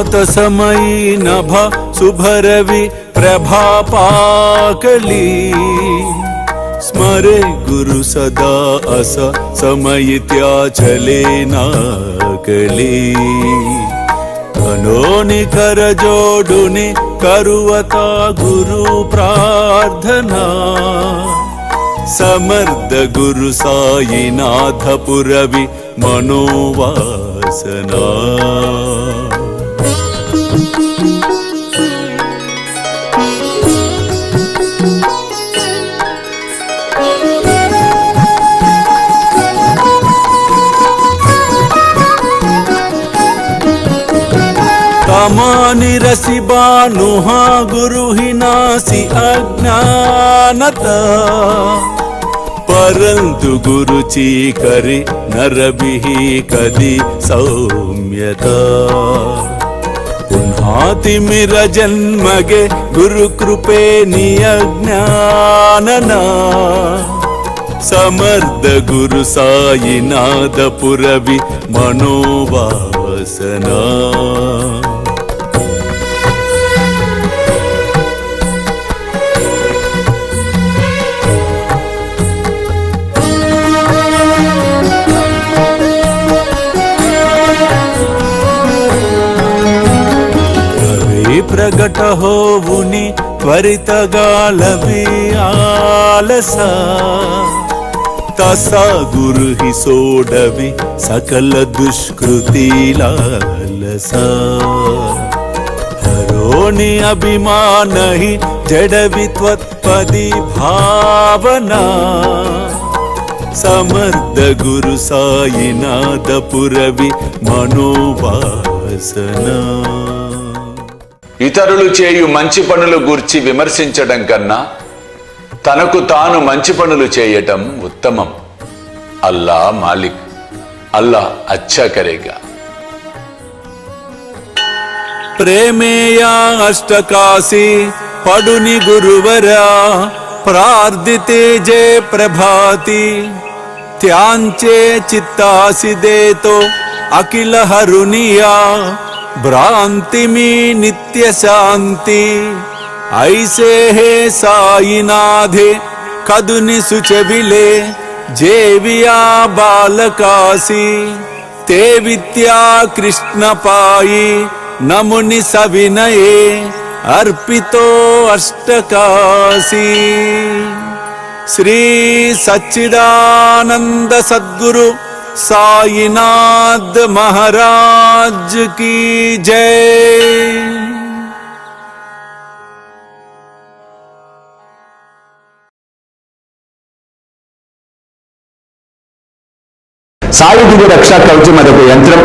प्रातसमयी नभ शुभरवि प्रभापाकली स्मरे गुरु सदा अस समयित्या चले नाकली कनोनि करजोडुनि करुवता गुरु प्रार्थना समर्थ गुरु साईनाथ पुरवि मनोवासना तमानि रसि बानुहा गुरु ही नासी अज्ञानता परंतु गुरु चीकरि नरबिहि कदि सौम्यता पुन्हातिमिर जन्मगे गुरु कृपे नियज्ञानना समर्थ गुरु साईनाथ पुरवि मनोवासना प्रगट होवुनि त्वरितगालवि आलसा तसा गुरु ही सोडवि सकल दुष्कृति लालसा हरोनि अभिमान ही जडवि त्वत्पदि भावना समर्थ गुरु साईनाथ पुरवि मनोवासना ఇతరులు చేయు మంచి పనులు గూర్చి విమర్శించడం కన్నా తనకు తాను మంచి పనులు చేయటం ఉత్తమం. అల్లా మాలిక్, అల్లా అచ్చా కరేగా. ప్రేమేయా అష్టకాశి పడుని గురువరా ప్రార్థితే జే ప్రభాతి త్యాంచే చిత్తాసి దేతో అఖిల హరునియా भ्रांति में नित्य शांति ऐसे है साईनाथे कदुनि सुचविले जेविया बालकासी ते विद्या कृष्ण पाई नमुनि सविनये अर्पितो अष्टकासी श्री सच्चिदानंद सद्गुरु साईनाथ महाराज की जय. సాయి దివ్య రక్షా కవచం అనే ఒక యంత్రం